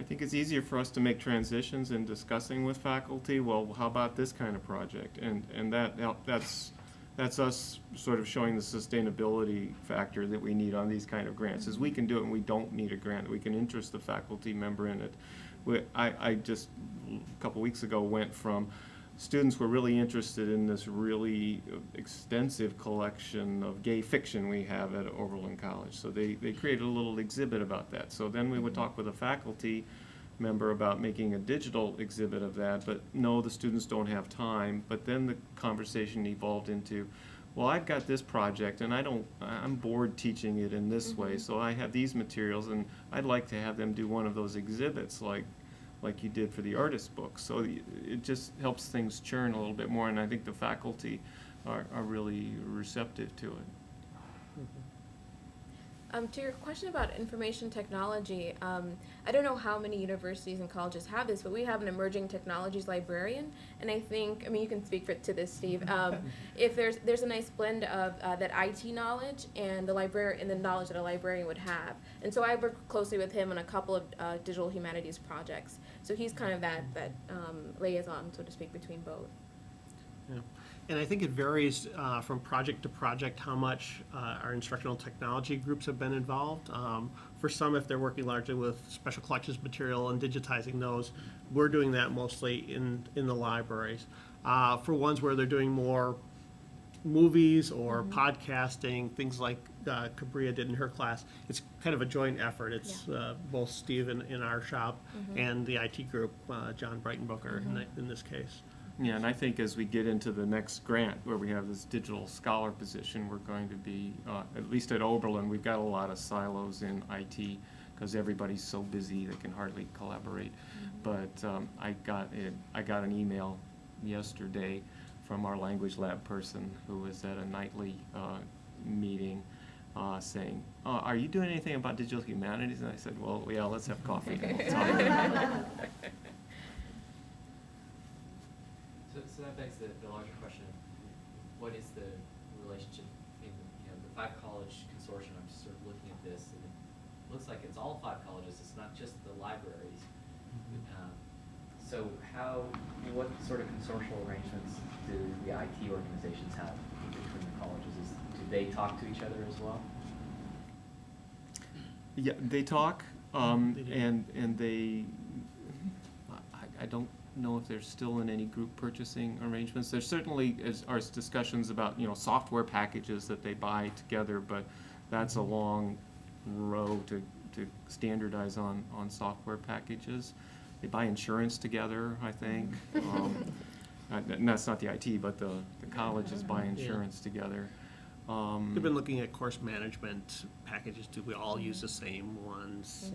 I think it's easier for us to make transitions in discussing with faculty, well, how about this kind of project? And that's us sort of showing the sustainability factor that we need on these kind of grants, is we can do it and we don't need a grant. We can interest the faculty member in it. I just, a couple weeks ago, went from students were really interested in this really extensive collection of gay fiction we have at Oberlin College. So they created a little exhibit about that. So then we would talk with a faculty member about making a digital exhibit of that, but no, the students don't have time. But then the conversation evolved into, well, I've got this project and I'm bored teaching it in this way, so I have these materials and I'd like to have them do one of those exhibits like you did for the artist book. So it just helps things churn a little bit more, and I think the faculty are really receptive to it. To your question about information technology, I don't know how many universities and colleges have this, but we have an emerging technologies librarian, and I think, I mean, you can speak to this, Steve. If there's a nice blend of that IT knowledge and the knowledge that a librarian would have, and so I work closely with him on a couple of digital humanities projects. So he's kind of that liaison, so to speak, between both. Yeah. And I think it varies from project to project how much our instructional technology groups have been involved. For some, if they're working largely with special collections material and digitizing those, we're doing that mostly in the libraries. For ones where they're doing more movies or podcasting, things like Kabria did in her class, it's kind of a joint effort. It's both Steve in our shop and the IT group, John Breitenbucker in this case. Yeah, and I think as we get into the next grant where we have this digital scholar position, we're going to be, at least at Oberlin, we've got a lot of silos in IT because everybody's so busy they can hardly collaborate. But I got an email yesterday from our language lab person who was at a nightly meeting saying, are you doing anything about digital humanities? And I said, well, yeah, let's have coffee and we'll talk about it. So that begs the larger question of what is the relationship in the 5-college consortium? I'm just sort of looking at this, and it looks like it's all 5 colleges. It's not just the libraries. So what sort of consortial arrangements do the IT organizations have between the colleges? Do they talk to each other as well? Yeah, they talk, and they. I don't know if they're still in any group purchasing arrangements. There's certainly are discussions about software packages that they buy together, but that's a long road to standardize on software packages. They buy insurance together, I think. And that's not the IT, but the colleges buy insurance together. They've been looking at course management packages. Do we all use the same ones?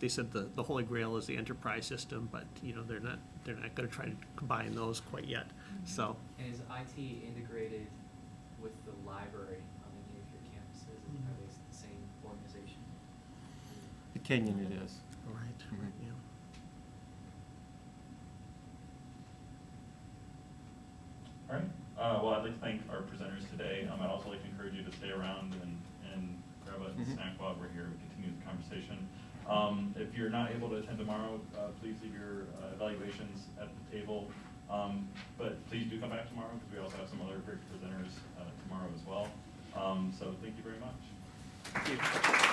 They said the Holy Grail is the enterprise system, but they're not going to try to combine those quite yet. So. And is IT integrated with the library on any of your campuses? Are they the same organization? At Kenyon it is. Right. Yeah. All right. Well, I'd like to thank our presenters today. I'd also like to encourage you to stay around and grab a snack while we're here and continue the conversation. If you're not able to attend tomorrow, please leave your evaluations at the table. But please do come back tomorrow because we also have some other great presenters tomorrow as well. So thank you very much. Thank you.